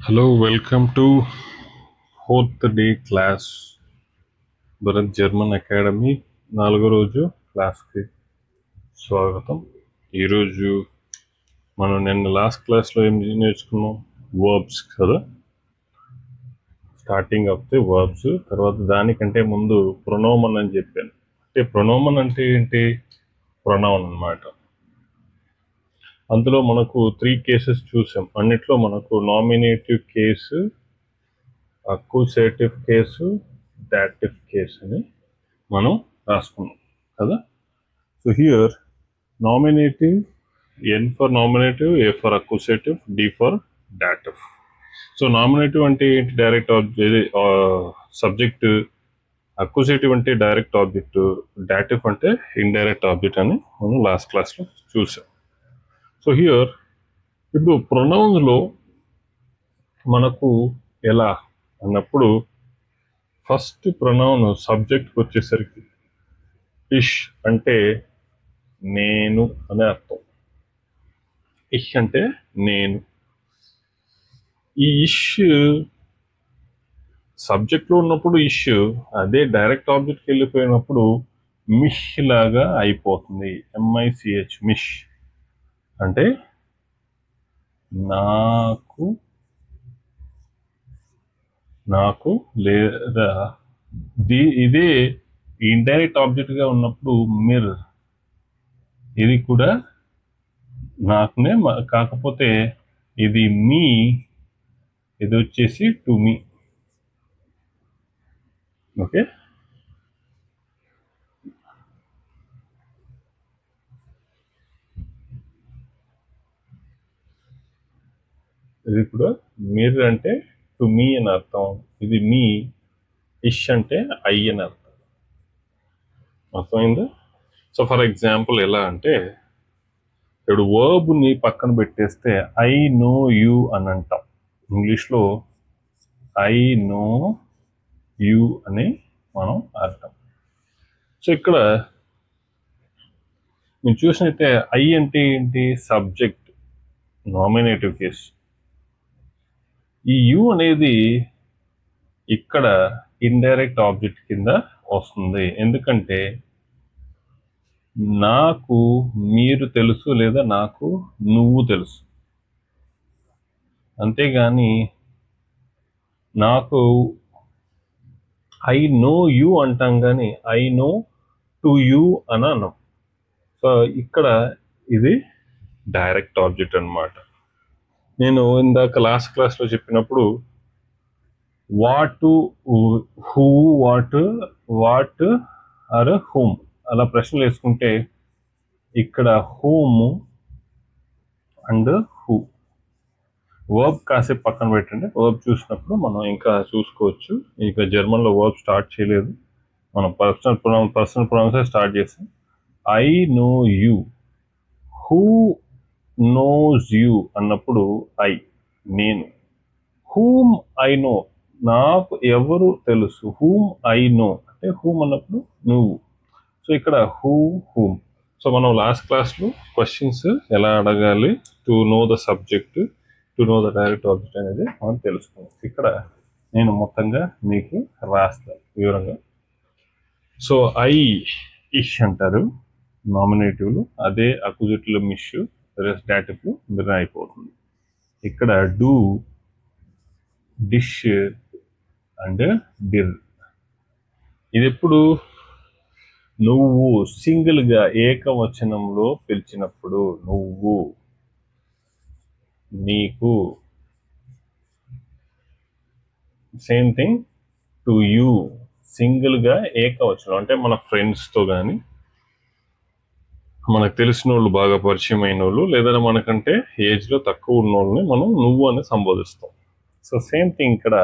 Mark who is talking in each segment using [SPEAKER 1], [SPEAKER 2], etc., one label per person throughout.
[SPEAKER 1] Hello welcome to fourth day class Bharat German academy 4వ రోజు క్లాస్కి స్వాగతం. ఈరోజు మనం నిన్న లాస్ట్ క్లాస్లో ఏం నేర్చుకున్నాం? వర్బ్స్ కదా, స్టార్టింగ్ ఆఫ్ ది వర్బ్స్. తర్వాత దానికంటే ముందు ప్రొనోమన్ అని చెప్పాను. అంటే ప్రొనోమన్ అంటే ఏంటి? ప్రొనౌన్ అన్నమాట. అందులో మనకు 3 కేసెస్ చూసాం. అన్నిట్లో మనకు nominative case, accusative case, dative case అని మనం రాసుకున్నాం కదా. So here nominative, N for nominative, A for accusative, D for dative. So nominative అంటే ఏంటి? Direct object, subject. అక్యూసేటివ్ అంటే డైరెక్ట్ ఆబ్జెక్ట్, దాటివ్ అంటే ఇండైరెక్ట్ ఆబ్జెక్ట్ అని మనం లాస్ట్ క్లాస్లో చూసాం. సో హియర్ ఇప్పుడు ప్రొనౌన్స్లో మనకు ఎలా అన్నప్పుడు ఫస్ట్ ప్రొనౌన్ సబ్జెక్ట్కి వచ్చేసరికి ఇష్ అంటే నేను అనే అర్థం. ఇష్ అంటే నేను. ఈ ఇష్ సబ్జెక్ట్లో ఉన్నప్పుడు ఇష్, అదే డైరెక్ట్ ఆబ్జెక్ట్కి వెళ్ళిపోయినప్పుడు మిష్ లాగా అయిపోతుంది. MICH, మిష్ అంటే నాకు, నాకు లేదా ఇదే ఇండైరెక్ట్ ఆబ్జెక్ట్గా ఉన్నప్పుడు మిర్, ఇది కూడా నాకునే, కాకపోతే ఇది మీ, ఇది వచ్చేసి టు మీ. ఓకే, ఇది కూడా మిర్ అంటే టు మీ అని అర్థం, ఇది మీ. ఇష్ అంటే ఐ అని అర్థం. అర్థమైందా? సో ఫర్ ఎగ్జాంపుల్ ఎలా అంటే, ఇప్పుడు వర్బ్ని పక్కన పెట్టేస్తే ఐ నో యూ అని అంటాం. ఇంగ్లీష్లో ఐ నో యూ అని మనం అర్థం. సో ఇక్కడ మీరు చూసినైతే ఐ అంటే ఏంటి? Subject, nominative case. ఈ యూ అనేది ఇక్కడ ఇండైరెక్ట్ ఆబ్జెక్ట్ కింద వస్తుంది. ఎందుకంటే నాకు మీరు తెలుసు లేదా నాకు నువ్వు తెలుసు, అంతేగాని నాకు ఐ నో యూ అంటాం కానీ ఐ నో టు యూ అని అన్నాం. సో ఇక్కడ ఇది డైరెక్ట్ ఆబ్జెక్ట్ అన్నమాట. నేను ఇందాక లాస్ట్ క్లాస్లో చెప్పినప్పుడు what, who, what or whom అలా ప్రశ్నలు వేసుకుంటే ఇక్కడ హూమ్ అండ్ హూ. వర్బ్ కాసేపు పక్కన పెట్టండి, వర్బ్ చూసినప్పుడు మనం ఇంకా చూసుకోవచ్చు. ఇంకా జర్మన్లో వర్బ్ స్టార్ట్ చేయలేదు, మనం పర్సనల్ ప్రొనౌన్సే స్టార్ట్ చేసాం. I know you, who knows you అన్నప్పుడు ఐ, నేను. హూమ్ ఐ నో, నాకు ఎవరు తెలుసు. హూమ్ ఐ నో అంటే హూమ్ అన్నప్పుడు నువ్వు. సో ఇక్కడ హూ, హూమ్. సో మనం లాస్ట్ క్లాస్లో క్వశ్చన్స్ ఎలా అడగాలి, to know the subject, to know the direct object అనేది మనం తెలుసుకున్నాం. ఇక్కడ నేను మొత్తంగా మీకు రాస్తాను వివరంగా. సో ఐ, ఇష్ అంటారు నామినేటివ్లు, అదే అక్యూజేటివ్లో మిష్, దాటివ్లు మిర్ అయిపోతుంది. ఇక్కడ డూ, డిష్ అండ్ డిర్. ఇది ఎప్పుడు నువ్వు సింగిల్గా ఏకవచనంలో పిలిచినప్పుడు, నువ్వు, నీకు. సేమ్ థింగ్ టు యూ, సింగిల్గా ఏకవచనం అంటే మన ఫ్రెండ్స్తో కానీ, మనకు తెలిసిన వాళ్ళు, బాగా పరిచయం అయిన వాళ్ళు, లేదా మనకంటే ఏజ్లో తక్కువ ఉన్న వాళ్ళని మనం నువ్వు అని సంబోధిస్తాం. సో సేమ్ థింగ్ ఇక్కడ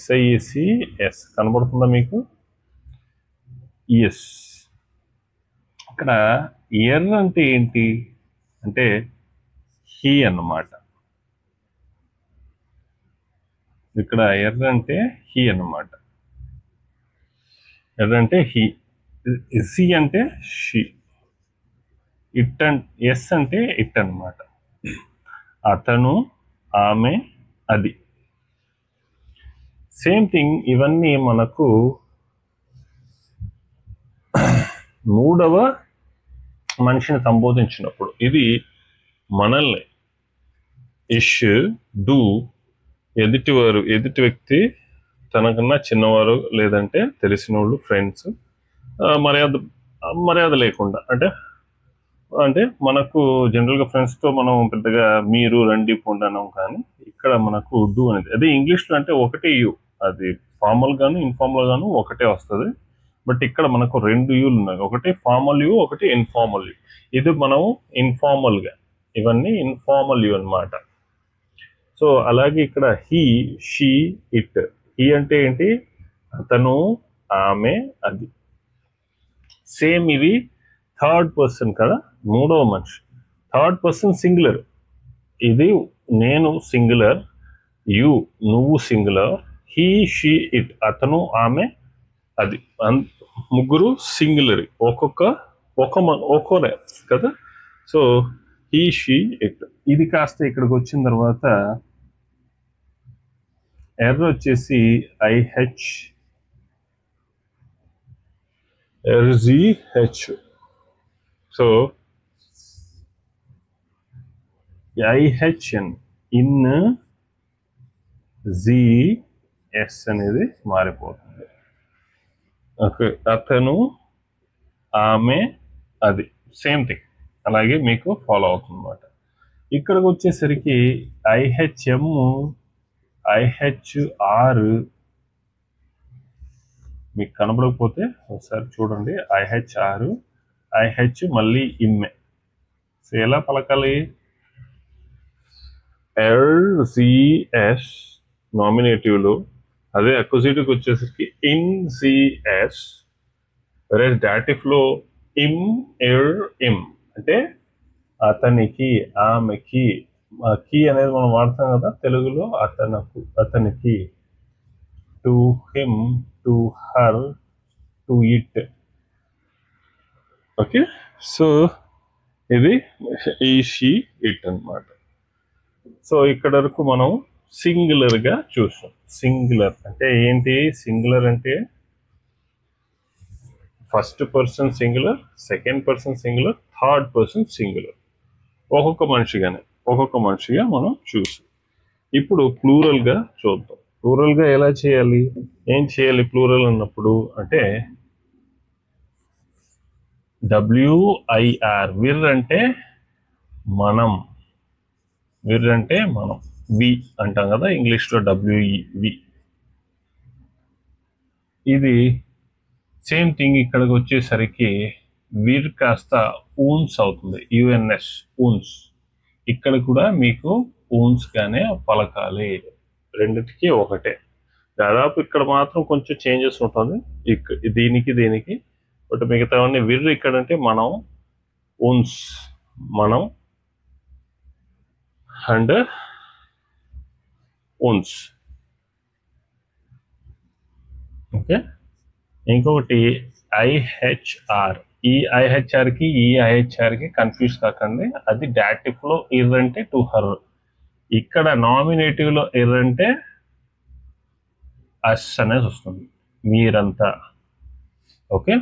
[SPEAKER 1] SICS కనబడుతుందా మీకు? ఎస్. ఇక్కడ ఎర్ అంటే ఏంటి అంటే హీ అన్నమాట. ఇక్కడ ఎర్ అంటే హీ అన్నమాట. ఎర్ అంటే హీ, సి అంటే షీ. ఇట్ అండ్ ఎస్ అంటే ఇట్ అన్నమాట. అతను, ఆమె, అది. సేమ్ థింగ్ ఇవన్నీ మనకు మూడవ మనిషిని సంబోధించినప్పుడు ఇది మనల్ని ఇష్, డూ, ఎదుటి వ్యక్తి తనకన్నా చిన్నవారు లేదంటే తెలిసిన వాళ్ళు, ఫ్రెండ్స్, మర్యాద లేకుండా అంటే మనకు జనరల్గా ఫ్రెండ్స్తో మనం పెద్దగా మీరు రండి పోండి అన్నాం, కానీ ఇక్కడ మనకు డూ అనేది అదే ఇంగ్లీష్లో అంటే ఒకటే యూ, అది ఫార్మల్ గాను ఇన్ఫార్మల్ గాను ఒకటే వస్తుంది. బట్ ఇక్కడ మనకు 2 యూలు ఉన్నాయి, ఒకటి ఫార్మల్ యూ, ఒకటి ఇన్ఫార్మల్ యూ. ఇది మనం ఇన్ఫార్మల్గా, ఇవన్నీ ఇన్ఫార్మల్ యూ అన్నమాట. సో అలాగే ఇక్కడ హీ, షీ, ఇట్. హీ అంటే ఏంటి? అతను, ఆమె, అది. సేమ్ ఇవి థర్డ్ పర్సన్ కదా, మూడవ మనిషి. Third person singular. ఇది నేను సింగులర్, యు నువ్వు సింగులర్, హీ, షీ, ఇట్ అతను, ఆమె, అది. ముగ్గురు సింగులర్, ఒక్కోరే కదా. So he, she, it. ఇది కాస్త ఇక్కడికి వచ్చిన తర్వాత ఎర్ర వచ్చేసి RZH. So IHN in, ZS అనేది మారిపోతుంది. ఓకే, అతను, ఆమె, అది. సేమ్ థింగ్ అలాగే మీకు ఫాలో అవుతుంది అన్నమాట. ఇక్కడికి వచ్చేసరికి IHM, IHR మీకు కనబడకపోతే ఒకసారి చూడండి. IHR, IH మళ్ళీ ఇమ్మె. సో ఎలా పలకాలి? LZS నామినేటివ్లో, అదే అక్యూజిటివ్కి వచ్చేసరికి INZS, వెరస్ డాటివ్లో IM అంటే అతనికి, ఆమెకి. కీ అనేది మనం వాడతాం కదా తెలుగులో, అతనికి, to him, to her, to it. Okay, so ఇది ఈ, షీ, ఇట్ అన్నమాట. సో ఇక్కడ వరకు మనం సింగులర్గా చూసాం. సింగులర్ అంటే ఏంటి? సింగులర్ అంటే first person singular, second person singular, third person singular. ఒక్కొక్క మనిషిగా మనం చూసాం. ఇప్పుడు ప్లూరల్గా చూద్దాం. ప్లూరల్గా ఎలా చేయాలి, ఏం చేయాలి ప్లూరల్ అన్నప్పుడు అంటే WIR. విర్ అంటే మనం, వి అంటాం కదా ఇంగ్లీష్లో, WE. ఇది సేమ్ థింగ్ ఇక్కడికి వచ్చేసరికి విర్ కాస్త ఊన్స్ అవుతుంది, UNS, ఊన్స్. ఇక్కడ కూడా మీకు ఊన్స్ గానే పలకాలి, రెండిటికి ఒకటే. దాదాపు ఇక్కడ మాత్రం కొంచెం చేంజెస్ ఉంటుంది దీనికి. బట్ మిగతావన్నీ విర్. ఇక్కడ అంటే మనం, ఊన్స్, మనం అండ్ ఊన్స్. ఓకే, ఇంకొకటి IHR. ఈ IHRకి ఈ IHRకి కన్ఫ్యూజ్ కాకండి, అది డాటివ్లో ఇర్ అంటే టు హర్. ఇక్కడ నామినేటివ్లో ఇర్ అంటే అస్ అనేది వస్తుంది, మీరంతా. ఓకే,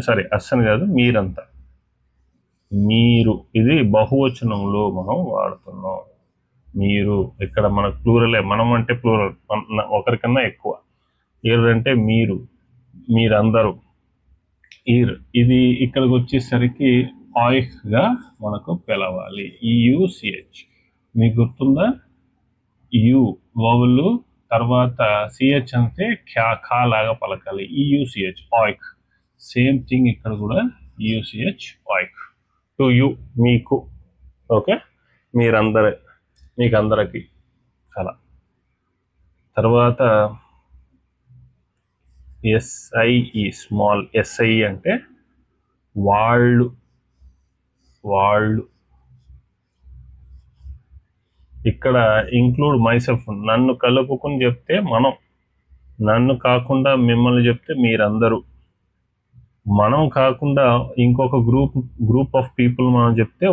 [SPEAKER 1] సారీ అస్ అని కాదు, మీరంతా, మీరు. ఇది బహువచనంలో మనం వాడుతున్నాం, మీరు. ఇక్కడ మనకు ప్లూరలే, మనం అంటే ప్లూరల్, ఒకరికన్నా ఎక్కువ. ఇర్ అంటే మీరు, మీరందరూ, ఇర్. ఇది ఇక్కడికి వచ్చేసరికి ఆయిఫ్గా మనకు పిలవాలి, EUCH. మీకు గుర్తుందా? యు వౌలు తర్వాత CH అంటే ఖా లాగా పలకాలి, EUCH, ఆయిక్. సేమ్ థింగ్ ఇక్కడ కూడా EUCH, ఆయిక్. టు యు, మీకు. ఓకే, మీకందరికి అలా. తర్వాత SIE, స్మాల్. SI అంటే వాళ్ళు. ఇక్కడ ఇంక్లూడ్ మైసెల్ఫ్, నన్ను కలుపుకుని చెప్తే మనం, నన్ను కాకుండా మిమ్మల్ని చెప్తే మీరందరూ. మనం కాకుండా ఇంకొక గ్రూప్ ఆఫ్ పీపుల్ మనం చెప్తే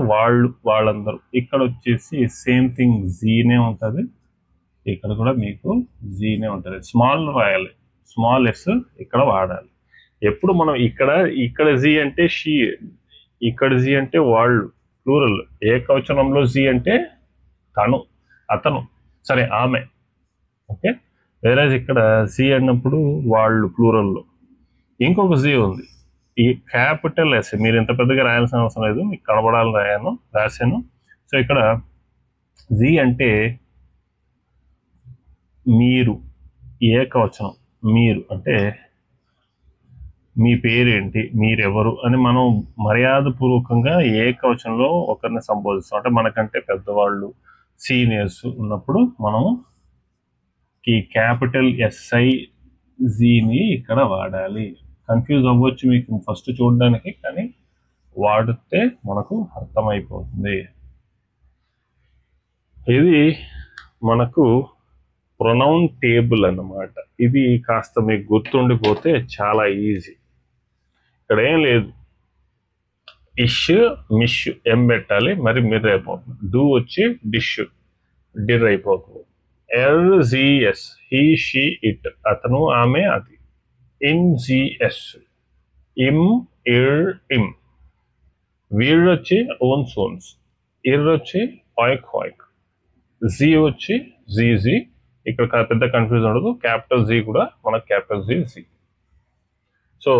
[SPEAKER 1] వాళ్ళందరూ. ఇక్కడ వచ్చేసి సేమ్ థింగ్ జీనే ఉంటుంది, ఇక్కడ కూడా మీకు జీనే ఉంటుంది. స్మాల్ రాయాలి, స్మాల్ ఎస్ ఇక్కడ వాడాలి. ఎప్పుడు మనం ఇక్కడ జీ అంటే షీ, ఇక్కడ జీ అంటే వాళ్ళు ప్లూరల్, ఏకవచనంలో జీ అంటే తను, అతను, సరే ఆమె. ఓకే, వేరే ఇక్కడ జీ అన్నప్పుడు వాళ్ళు ప్లూరల్లో. ఇంకొక జీ ఉంది, ఈ క్యాపిటల్ ఎస్. మీరు ఇంత పెద్దగా రాయాల్సిన అవసరం లేదు, మీకు కనబడాలని రాశాను. సో ఇక్కడ జీ అంటే మీరు, ఏకవచనం. మీరు అంటే మీ పేరేంటి, మీరెవరు అని మనం మర్యాదపూర్వకంగా ఏకవచనంలో ఒకరిని సంబోధిస్తాం. అంటే మనకంటే పెద్దవాళ్ళు, సీనియర్స్ ఉన్నప్పుడు మనము ఈ క్యాపిటల్ ఎస్ఐ జీని ఇక్కడ వాడాలి. కన్ఫ్యూజ్ అవ్వచ్చు మీకు ఫస్ట్ చూడడానికి, కానీ వాడితే మనకు అర్థమైపోతుంది. ఇది మనకు ప్రొనౌన్ టేబుల్ అన్నమాట. ఇది కాస్త మీకు గుర్తుండిపోతే చాలా ఈజీ. ఇక్కడ ఏం లేదు, ఇష్ మిష్ ఎం పెట్టాలి, మరి మిర్ర అయిపోతుంది. డూ వచ్చి డిష్ డిర్ అయిపోతుంది. ఎల్జిఎస్ హీ షీ ఇట్, అతను ఆమె అది. ఇన్జిఎస్ ఇమ్ ఇర్ ఇమ్. వీర్ వచ్చి ఓన్ సోన్స్, ఇర్ వచ్చి ఆయిక్ హాయిక్, జీ వచ్చి జీజీ. ఇక్కడ పెద్ద కన్ఫ్యూజ్ ఉండదు, క్యాపిటల్ జీ కూడా మనకు క్యాపిటల్ జీ. సో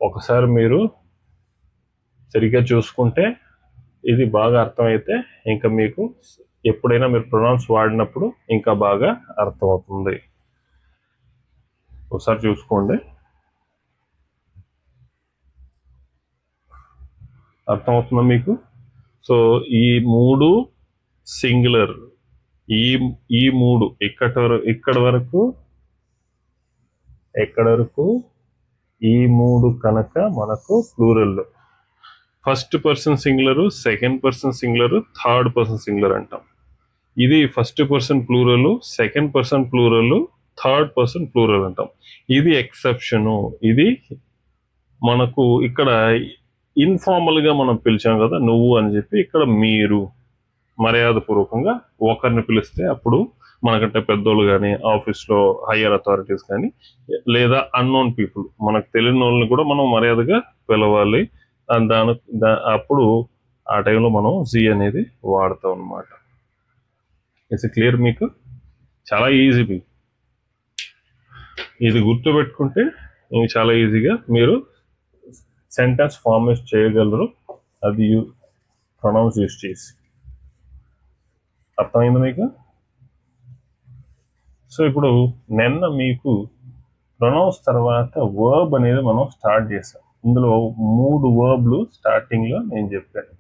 [SPEAKER 1] ఒకసారి మీరు సరిగ్గా చూసుకుంటే ఇది బాగా అర్థమైతే ఇంకా మీకు ఎప్పుడైనా మీరు ప్రొనౌన్స్ వాడినప్పుడు ఇంకా బాగా అర్థమవుతుంది. ఒకసారి చూసుకోండి, అర్థమవుతుందా మీకు? సో ఈ మూడు సింగులర్, ఈ మూడు ఇక్కడ వరకు ఈ మూడు కనుక మనకు plural. First person singular, second person singular, third person singular అంటాం. ఇది first person plural, second person plural, third person plural అంటాం. ఇది ఎక్సెప్షను. ఇది మనకు ఇక్కడ ఇన్ఫార్మల్ గా మనం పిలిచాం కదా నువ్వు అని చెప్పి, ఇక్కడ మీరు మర్యాదపూర్వకంగా ఒకరిని పిలిస్తే అప్పుడు మనకంటే పెద్దోళ్ళు కానీ, ఆఫీస్లో హయ్యర్ అథారిటీస్ కానీ, లేదా అన్నోన్ పీపుల్, మనకు తెలియని వాళ్ళని కూడా మనం మర్యాదగా పిలవాలి. అప్పుడు ఆ టైంలో మనం జీ అనేది వాడతాం అన్నమాట. ఇట్స్ క్లియర్ మీకు? చాలా ఈజీ మీకు ఇది గుర్తుపెట్టుకుంటే చాలా ఈజీగా మీరు సెంటెన్స్ ఫార్మేట్ చేయగలరు, అది ప్రొనౌన్స్ యూస్ చేసి. అర్థమైంది మీకు? సో ఇప్పుడు నిన్న మీకు ప్రొనౌన్స్ తర్వాత వర్బ్ అనేది మనం స్టార్ట్ చేసాం. ఇందులో 3 వర్బ్లు స్టార్టింగ్లో నేను చెప్పాను.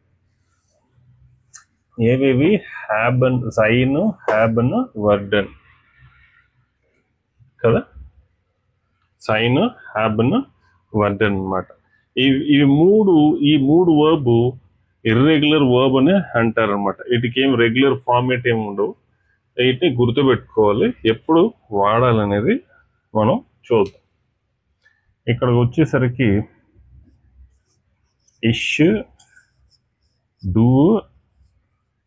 [SPEAKER 1] ఏవేవి? హ్యాబన్, సైన్, హ్యాబన్, వర్డన్ కదా. సైన్, హ్యాబన్, వర్డన్ అన్నమాట. ఈ మూడు వర్బ్ ఇర్రెగ్యులర్ వర్బ్ అని అంటారు అనమాట. వీటికి ఏం రెగ్యులర్ ఫార్మేట్ ఏమి ఉండవు. వీటిని గుర్తుపెట్టుకోవాలి, ఎప్పుడు వాడాలనేది మనం చూద్దాం. ఇక్కడికి వచ్చేసరికి ఇష్, డూ,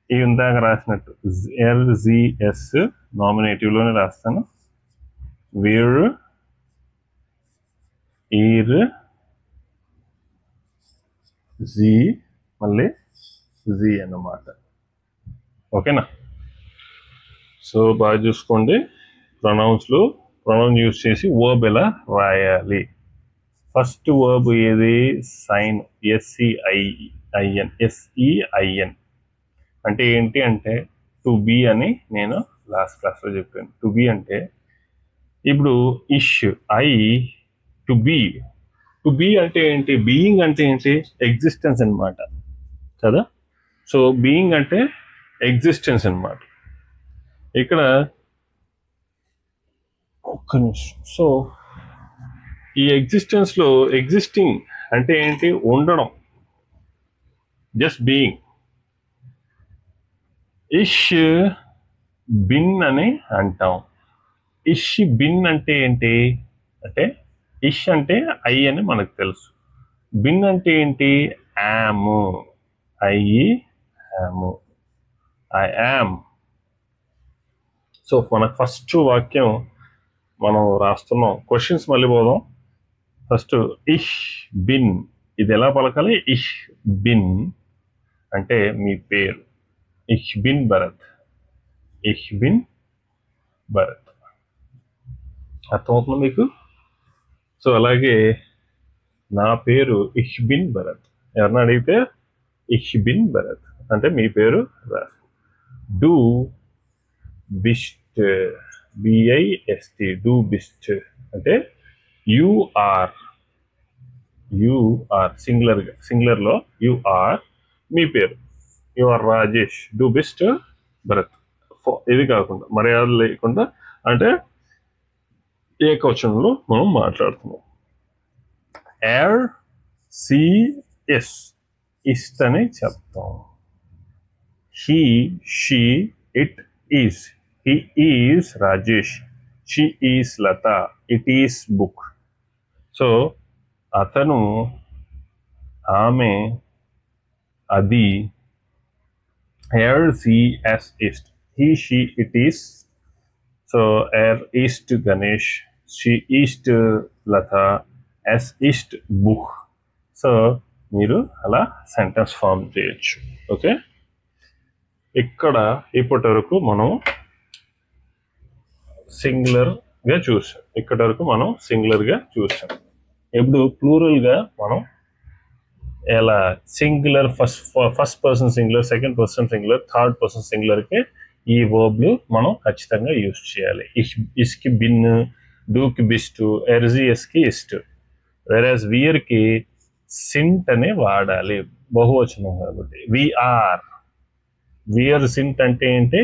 [SPEAKER 1] ఇందాక రాసినట్టు ఎల్జిఎస్ నామినేటివ్లోనే రాస్తాను. వీర్, ఈర్, జీ, మళ్ళీ జీ అన్నమాట. ఓకేనా? సో బాగా చూసుకోండి, ప్రొనౌన్స్ యూజ్ చేసి వర్బ్ ఎలా రాయాలి. ఫస్ట్ వర్బ్ ఏది? సైన్, ఎస్ఈఐఎన్. అంటే ఏంటి అంటే టు బీ అని నేను లాస్ట్ క్లాస్లో చెప్పాను. టు బీ అంటే ఇప్పుడు is, I, to be. To be అంటే ఏంటి? బీయింగ్ అంటే ఏంటి? ఎగ్జిస్టెన్స్ అన్నమాట కదా. సో బీయింగ్ అంటే ఎగ్జిస్టెన్స్ అన్నమాట. ఇక్కడ ఒక్క నిమిషం. సో ఈ ఎగ్జిస్టెన్స్లో ఎగ్జిస్టింగ్ అంటే ఏంటి? ఉండడం, జస్ట్ బీయింగ్. ఇష్ బిన్ అని అంటాం. ఇష్ బిన్ అంటే ఏంటి అంటే ఇష్ అంటే ఐ అని మనకు తెలుసు. బిన్ అంటే ఏంటి? Yam. I am. I am. So మనకు ఫస్ట్ వాక్యం మనం రాస్తున్నాం. క్వశ్చన్స్ మళ్ళీ పోదాం. ఫస్ట్ ఇష్ బిన్, ఇది ఎలా పలకాలి? ఇష్ బిన్ అంటే మీ పేరు. ఇష్ బిన్ భరత్. ఇష్ బిన్ భరత్. అర్థమవుతుంది మీకు? సో అలాగే నా పేరు ఇష్ బిన్ భరత్. ఎవరిని అడిగితే ఇష్ బిన్ భరత్ అంటే మీ పేరు రాసు. డూ బిస్ట్, బిఐఎస్టి, డూ బిస్ట్ అంటే యు ఆర్. యు ఆర్ సింగులర్లో యు ఆర్ మీ పేరు. You are Rajesh. డూ బిస్ట్ భరత్. ఇది కాకుండా మర్యాద లేకుండా అంటే ఏకవచనంలో మనం మాట్లాడుతున్నాం. ఎర్ సిఎస్ ఇస్ట్ అని చెప్తాం. He, she, it is. He is Rajesh. She is Lata. It is book. So అతను, ఆమె, అది. ఎర్ సిఎస్ ఇస్ట్. He, she, it is. So ఎర్ ఈస్ట్ గణేష్. షీ ఈస్ట్ లత. ఎస్ ఈస్ట్ బుక్. సో మీరు అలా సెంటెన్స్ ఫామ్ చేయొచ్చు. ఓకే, ఇక్కడ ఇప్పటి వరకు మనం సింగులర్గా చూసాం. ఇక్కడి వరకు మనం సింగులర్గా చూసాం. ఇప్పుడు ప్లూరల్గా మనం ఎలా singular, first person singular, second person singular, third person సింగులర్కి ఈ వర్బ్లు మనం ఖచ్చితంగా యూజ్ చేయాలి. ఇస్కి బిన్, డూకి బిస్ట్, ఎర్జిఎస్కి ఇస్ట్. వెరాజ్ వియర్కి సింట్ అనే వాడాలి, బహువచనం కాబట్టి. విఆర్. విఆర్ సింట్ అంటే ఏంటి?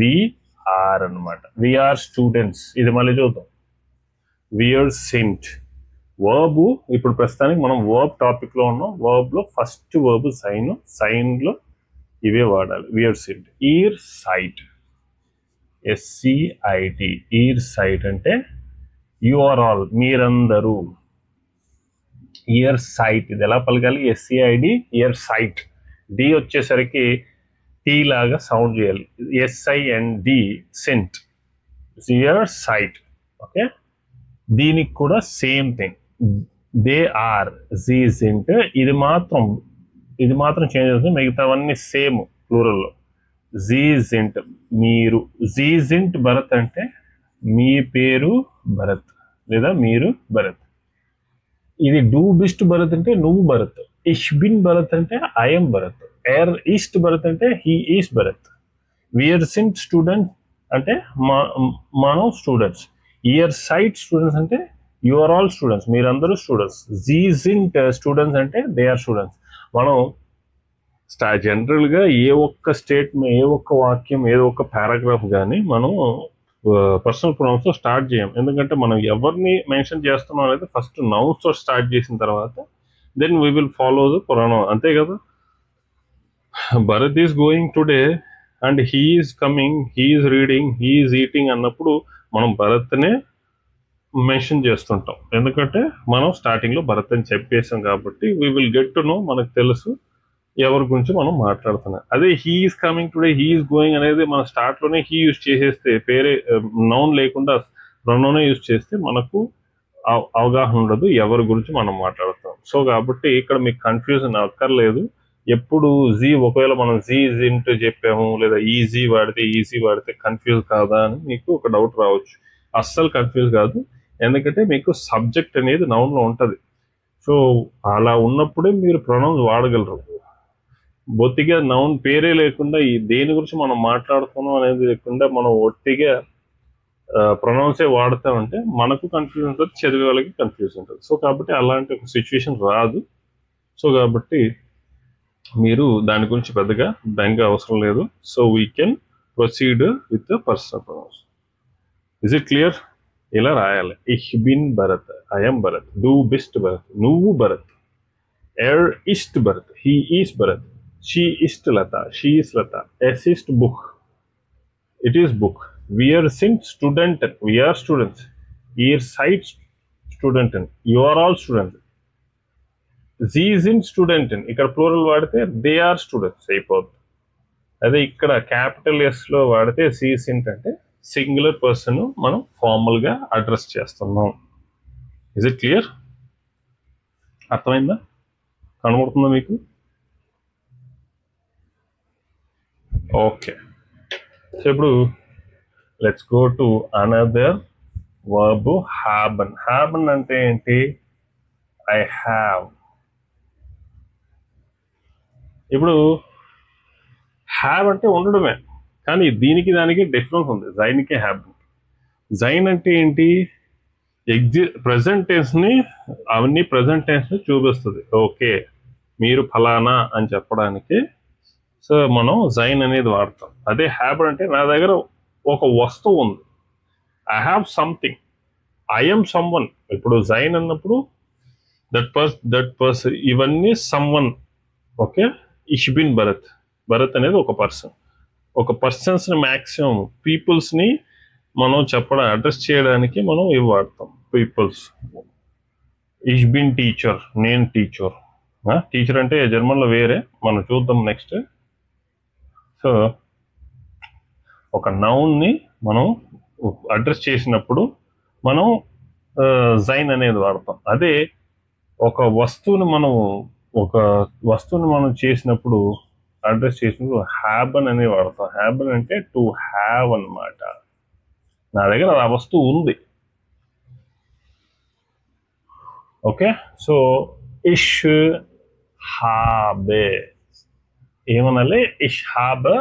[SPEAKER 1] విఆర్ అనమాట. We are students. ఇది మళ్ళీ చూద్దాం. విఆర్ సింట్. వర్బ్ ఇప్పుడు ప్రస్తుతానికి మనం వర్బ్ టాపిక్ లో ఉన్నాం. వర్బ్ లో ఫస్ట్ వర్బ్ సైన్. సైన్ లో ఇవే వాడాలి. విఆర్ సింట్. ఈర్ సైట్. ఎస్సిఐటి. ఈర్ సైట్ అంటే యు ఆర్ ఆల్, మీరందరూ. ఇయర్ సైట్, ఇది ఎలా పలకాలి? ఎస్సిఐడి, ఇయర్ సైట్. డి వచ్చేసరికి టీ లాగా సౌండ్ చేయాలి. ఎస్ఐఎన్డి, సెంట్. ఇయర్ సైట్. ఓకే, దీనికి కూడా సేమ్ థింగ్. దే ఆర్, జీజింట్. ఇది మాత్రం చేంజ్ అవుతుంది, మిగతావన్నీ సేమ్ ప్లూరల్లో. జీజింట్ మీరు. జీజింట్ భరత్ అంటే మీ పేరు భరత్ లేదా మీరు భరత్. ఇది డూ బిస్ట్ భరత్ అంటే నువ్వు భరత్. ఇష్ బిన్ భరత్ అంటే ఐఎమ్ భరత్. ఎర్ ఈస్ట్ భరత్ అంటే హీ ఈస్ భరత్. వియర్ సింట్ స్టూడెంట్ అంటే మనం స్టూడెంట్స్. ఇయర్ సైట్ స్టూడెంట్స్ అంటే యు ఆర్ ఆల్ స్టూడెంట్స్, మీరందరూ స్టూడెంట్స్. జీజింట్ స్టూడెంట్స్ అంటే దే ఆర్ స్టూడెంట్స్. మనం జనరల్గా ఏ ఒక్క స్టేట్మెంట్, ఏ ఒక్క వాక్యం, ఏ ఒక్క పారాగ్రాఫ్ కానీ మనం పర్సనల్ ప్రొనౌన్స్ తో స్టార్ట్ చేయం. ఎందుకంటే మనం ఎవరిని మెన్షన్ చేస్తున్నాం అనేది ఫస్ట్ నౌన్స్ తో స్టార్ట్ చేసిన తర్వాత then we will follow the pronoun. అంతే కదా. Bharat is going today and he is coming, he is reading, he is eating అన్నప్పుడు మనం భరత్నే మెన్షన్ చేస్తుంటాం. ఎందుకంటే మనం స్టార్టింగ్ లో భరత్ అని చెప్పేసాం కాబట్టి we will get to know, మనకు తెలుసు ఎవరి గురించి మనం మాట్లాడుతున్నాం. అదే he is coming today, he is going అనేది మన స్టార్ట్ లోనే హీ యూజ్ చేసేస్తే, పేరే నౌన్ లేకుండా ప్రొనౌనే యూజ్ చేస్తే మనకు అవగాహన ఉండదు ఎవరి గురించి మనం మాట్లాడుతాం. సో కాబట్టి ఇక్కడ మీకు కన్ఫ్యూజన్ అక్కర్లేదు. ఎప్పుడు జీ, ఒకవేళ మనం జీ జింట్ చెప్పాము లేదా ఈజీ వాడితే కన్ఫ్యూజ్ కాదా అని మీకు ఒక డౌట్ రావచ్చు. అస్సలు కన్ఫ్యూజ్ కాదు, ఎందుకంటే మీకు సబ్జెక్ట్ అనేది నౌన్ లో ఉంటది. సో అలా ఉన్నప్పుడే మీరు ప్రొనౌన్స్ వాడగలరు. బొత్తిగా నౌన్ పేరే లేకుండా ఈ దేని గురించి మనం మాట్లాడుతున్నాం అనేది లేకుండా మనం ఒట్టిగా ప్రొనౌన్సే వాడతామంటే మనకు కన్ఫ్యూజన్ ఉంటుంది, చదివే వాళ్ళకి కన్ఫ్యూజన్ ఉంటుంది. సో కాబట్టి అలాంటి ఒక సిచ్యువేషన్ రాదు. సో కాబట్టి మీరు దాని గురించి పెద్దగా బెంగ అవసరం లేదు. So we can proceed with the personal pronouns. Is it clear? ఇలా రాయాలి. ఇహ్ బిన్ భరత్, ఐఎమ్ భరత్. డూ బిస్ట్ భరత్, నువ్వు భరత్. ఎర్ ఈస్ట్ Bharat, he is Bharat. She is Lata, she is Lata. S is book, it is book. We are student, we are students. Here side student, you are all students. జీ ఈజ్ ఇన్ స్టూడెంట్ ఇన్, ఇక్కడ ప్లూరల్ వాడితే దే ఆర్ స్టూడెంట్స్ అయిపోద్ది. అదే ఇక్కడ capital S లో వాడితే సీస్ అంటే సింగులర్ పర్సన్ మనం ఫార్మల్ గా అడ్రస్ చేస్తున్నాం. Is it clear? అర్థమైందా? కనబడుతుందా మీకు? ఓకే, సో ఇప్పుడు let's go to another verb హ్యాబన్. హ్యాబన్ అంటే ఏంటి? I have. ఇప్పుడు హ్యావ్ అంటే ఉండడమే, కానీ దీనికి దానికి డిఫరెన్స్ ఉంది. జైన్కి హ్యాబన్. జైన్ అంటే ఏంటి? ప్రెసెంట్ టెన్స్ ని, అవన్నీ ప్రెసెంట్ టెన్స్ ని చూపిస్తుంది. ఓకే, మీరు ఫలానా అని చెప్పడానికి సో మనం జైన్ అనేది వాడతాం. అదే హ్యాబన్ అంటే నా దగ్గర ఒక వస్తువు ఉంది, I have something, I'm someone. ఇప్పుడు జైన్ అన్నప్పుడు దట్ పర్సన్, ఇవన్నీ సమ్వన్. ఓకే, ఇష్ బిన్ భరత్. భరత్ అనేది ఒక పర్సన్. ఒక పర్సన్స్ ని మ్యాక్సిమం పీపుల్స్ ని మనం చెప్పడం, అడ్రస్ చేయడానికి మనం ఇవి వాడతాం. పీపుల్స్. ఇష్ బిన్ టీచర్, నేను టీచర్. టీచర్ అంటే జర్మన్లో వేరే, మనం చూద్దాం నెక్స్ట్. సో ఒక నౌన్ ని మనం అడ్రస్ చేసినప్పుడు మనం జైన్ అనేది వాడతాం. అదే ఒక వస్తువుని మనం చేసినప్పుడు, అడ్రస్ చేసినప్పుడు హ్యాబన్ అనేది వాడతాం. హ్యాబన్ అంటే టు హ్యావ్ అన్నమాట. నా దగ్గర ఆ వస్తువు ఉంది. ఓకే, సో ఇష్ హాబే ఏమనాలి? ఇష్ హాబే,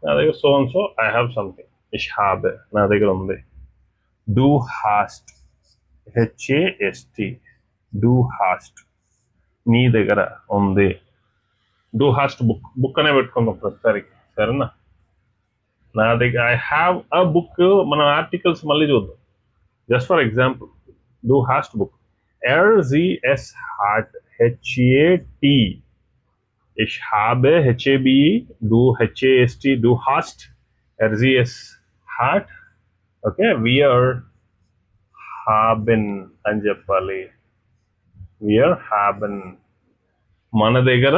[SPEAKER 1] నా దగ్గర so and so, I have something. ఇష్ హాబే నా దగ్గర ఉంది. డూ హాస్ట్, హెచ్ఏఎస్టి, డూ హాస్ట్ నీ దగ్గర ఉంది. డూ హాస్ట్ బుక్, బుక్ అనే పెట్టుకుందాం ప్రతిసారికి, సరేనా? నా దగ్గర ఐ హ్యావ్ అ బుక్. మన ఆర్టికల్స్ మళ్ళీ చూద్దాం. జస్ట్ ఫర్ ఎగ్జాంపుల్, డూ హాస్ట్ బుక్, ఎల్జిఎస్ హార్ట్, హెచ్ఏటి, ఇష్ హాబే, హెచ్ఏబిఈ, డూ హెచ్ఏఎస్టి, డూ హాస్ట్, ఎల్జిఎస్ హార్ట్. ఓకే, వియర్ హాబెన్ అని చెప్పాలి. వియర్ హాబెన్ మన దగ్గర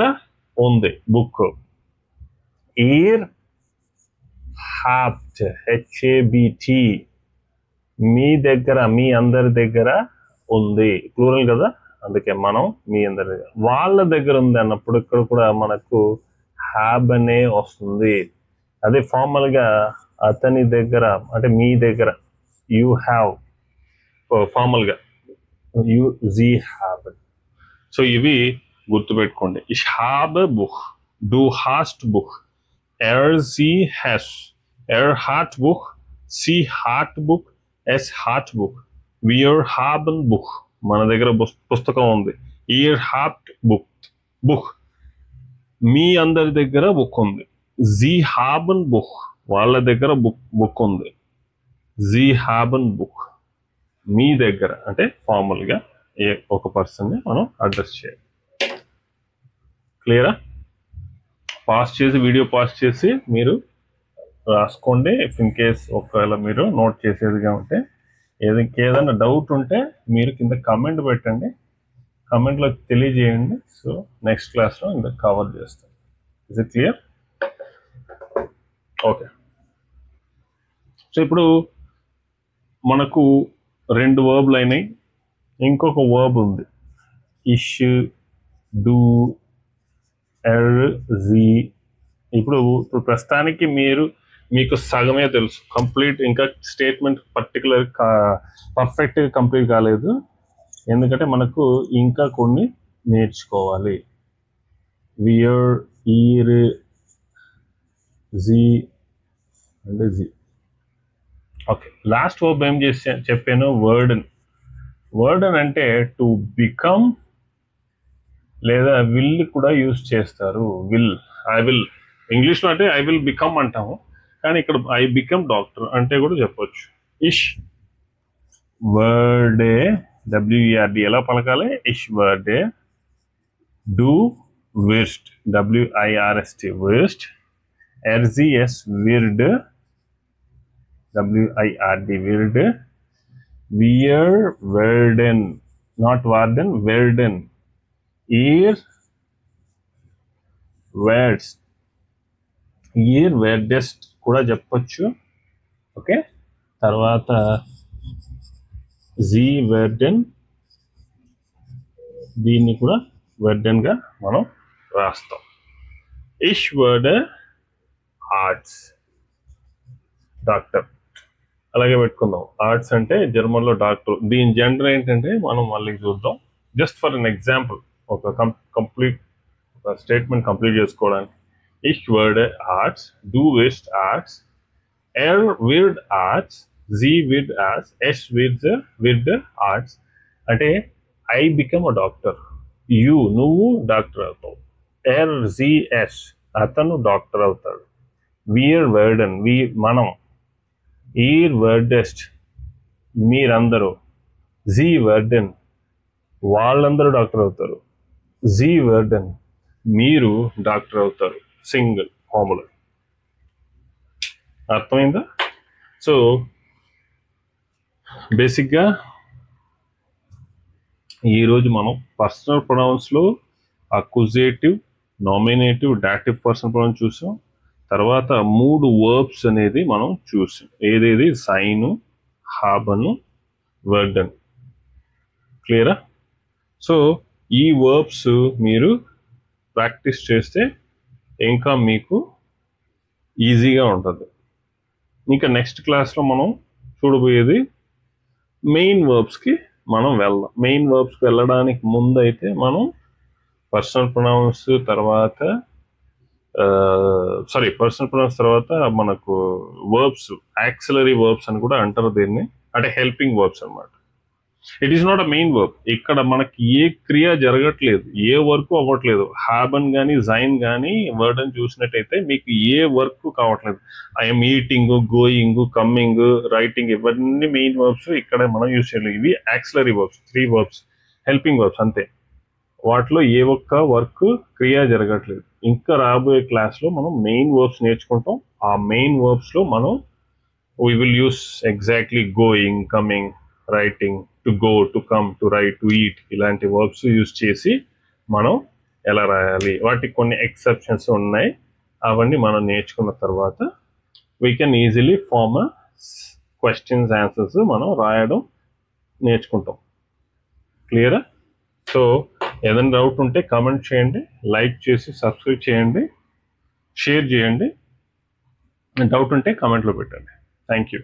[SPEAKER 1] ఉంది బుక్. ఈర్ హాబ్ట్, హెచ్ఏబిటి మీ దగ్గర, మీ అందరి దగ్గర ఉంది. ప్లూరల్ కదా, అందుకే మనం మీ అందరి దగ్గర. వాళ్ళ దగ్గర ఉంది అన్నప్పుడు ఇక్కడ కూడా మనకు హ్యాబ్ అనే వస్తుంది. అదే ఫార్మల్ గా అతని దగ్గర అంటే మీ దగ్గర, యూ హ్యావ్. ఫార్మల్ గా యూ జీ హ్యావ్. సో ఇవి గుర్తుపెట్టుకోండి. ఇష్ హాబ్ బుక్, డూ హాస్ట్ బుక్, జీ హ్యాస్, హార్ట్ బుక్, సి హార్ట్ బుక్, ఎస్ హార్ట్ బుక్, వియర్ హాబన్ బుక్ మన దగ్గర పుస్తకం ఉంది. ఇయర్ హార్ట్ బుక్ మీ అందరి దగ్గర బుక్ ఉంది. జీ హాబన్ బుక్ వాళ్ళ దగ్గర బుక్ ఉంది. జీ హాబన్ బుక్ మీ దగ్గర అంటే ఫార్మల్ గా ఒక పర్సన్ ని మనం అడ్రస్ చేయాలి. క్లియరా? పాస్ చేసి, వీడియో పాస్ చేసి మీరు రాసుకోండి. ఇఫ్ ఇన్ కేస్ ఒకవేళ మీరు నోట్ చేసేదిగా ఉంటే, ఏదైనా డౌట్ ఉంటే మీరు కింద కమెంట్ పెట్టండి, కమెంట్లో తెలియజేయండి. సో నెక్స్ట్ క్లాస్లో ఇంకా కవర్ చేస్తాం. Is it clear? Okay, so ఇప్పుడు మనకు 2 వర్బ్లు అయినాయి. ఇంకొక వర్బ్ ఉంది, ఇష్, డూ, జీ. ఇప్పుడు ప్రస్తుతానికి మీకు సగమే తెలుసు, కంప్లీట్ ఇంకా స్టేట్మెంట్ పర్ఫెక్ట్గా కంప్లీట్ కాలేదు. ఎందుకంటే మనకు ఇంకా కొన్ని నేర్చుకోవాలి. వియర్, ఈర్, జీ అంటే జీ. ఓకే, లాస్ట్ వర్బ్ ఏం చెప్పాను? వర్డన్. వర్డన్ అంటే టు బికమ్ లేదా విల్ కూడా యూజ్ చేస్తారు. ఐ విల్ ఇంగ్లీష్లో అంటే ఐ విల్ బికమ్ అంటాము, కానీ ఇక్కడ ఐ బికమ్ డాక్టర్ అంటే కూడా చెప్పొచ్చు. ఇష్ వర్డే, డబ్ల్యూఈఆర్డి ఎలా పలకాలి? ఇష్ వర్డే. డూ విర్స్ట్, డబ్ల్యూఐఆర్ఎస్టి విర్స్ట్. ఎర్జిఎస్ విర్డ్, డబ్ల్యూఐఆర్డి విర్డ్. వియర్ వెర్డెన్, నాట్ వార్డెన్, వెర్డెన్ ఇయర్ వర్డ్స్, ఇయర్ వర్డెస్ట్ కూడా చెప్పొచ్చు. ఓకే, తర్వాత జీ వర్డెన్, దీన్ని కూడా వర్డెన్ గా మనం రాస్తాం. ఇష్ వర్డ్ ఆర్ట్స్, డాక్టర్ అలాగే పెట్టుకుందాం. ఆర్ట్స్ అంటే జర్మన్లో డాక్టర్. దీని జెండర్ ఏంటంటే మనం మళ్ళీ చూద్దాం. జస్ట్ ఫర్ అన్ ఎగ్జాంపుల్, ఒక కంప్లీట్ ఒక స్టేట్మెంట్ కంప్లీట్ చేసుకోవడానికి. ఇష్ వర్డ్ ఆర్ట్స్, డు విస్ట్ ఆర్ట్స్, ఎర్ విర్డ్ ఆర్ట్స్, జీ విడ్ ఆర్ట్స్, ఎస్ విడ్ ఆర్ట్స్. అంటే ఐ బికమ్ అ డాక్టర్, నువ్వు డాక్టర్ అవుతావు. ఎర్ జీ ఎస్, అతను డాక్టర్ అవుతాడు. వీర్ వర్డన్, మనం. ఈర్ వర్డెస్ట్, మీరందరూ. జీ వర్డెన్, వాళ్ళందరూ డాక్టర్ అవుతారు. జీ వర్డెన్, మీరు డాక్టర్ అవుతారు. Single formula. అర్థమైందా? సో బేసిక్గా ఈరోజు మనం పర్సనల్ ప్రొనౌన్స్లో accusative, nominative, dative personal pronouns చూసాం. తర్వాత 3 వర్బ్స్ అనేది మనం చూసాం. ఏదేది? సైను, హాబను, వర్డన్. క్లియరా? సో ఈ వర్బ్స్ మీరు ప్రాక్టీస్ చేస్తే ఇంకా మీకు ఈజీగా ఉంటుంది. ఇంకా నెక్స్ట్ క్లాస్లో మనం చూడబోయేది మెయిన్ వర్బ్స్కి మనం వెళ్దాం. మెయిన్ వర్బ్స్కి వెళ్ళడానికి ముందు అయితే మనం పర్సనల్ ప్రొనౌన్స్ తర్వాత పర్సనల్ ప్రొనౌన్స్ తర్వాత మనకు వర్బ్స్, యాక్సిలరీ వర్బ్స్ అని కూడా అంటారు దీన్ని. అంటే హెల్పింగ్ వర్బ్స్ అన్నమాట. It is not a main verb. ఇక్కడ మనకి ఏ క్రియ జరగట్లేదు, ఏ వర్క్ అవ్వట్లేదు. హాబన్ కానీ జైన్ కానీ వర్డ్ అని చూసినట్టయితే మీకు ఏ వర్క్ కావట్లేదు. I'm eating, going, coming, writing, ఇవన్నీ మెయిన్ వర్బ్స్ ఇక్కడ మనం యూజ్ చేయలేదు. ఇవి auxiliary verbs, 3 verbs, helping verbs అంతే. వాటిలో ఏ ఒక్క వర్క్ క్రియ జరగట్లేదు. ఇంకా రాబోయే క్లాస్లో మనం మెయిన్ వర్బ్స్ నేర్చుకుంటాం. ఆ మెయిన్ వర్బ్స్లో మనం we will use exactly going, coming, writing, to go, to come, to right, to eat, ఇలాంటి వర్బ్స్ యూజ్ చేసి మనం ఎలా రాయాలి. వాటికి కొన్ని ఎక్సెప్షన్స్ ఉన్నాయి. అవన్నీ మనం నేర్చుకున్న తర్వాత we can easily form questions, answers మనం రాయడం నేర్చుకుంటాం. క్లియరా? సో ఏదైనా డౌట్ ఉంటే కామెంట్ చేయండి, లైక్ చేసి సబ్స్క్రైబ్ చేయండి, షేర్ చేయండి. డౌట్ ఉంటే కామెంట్లో పెట్టండి. Thank you.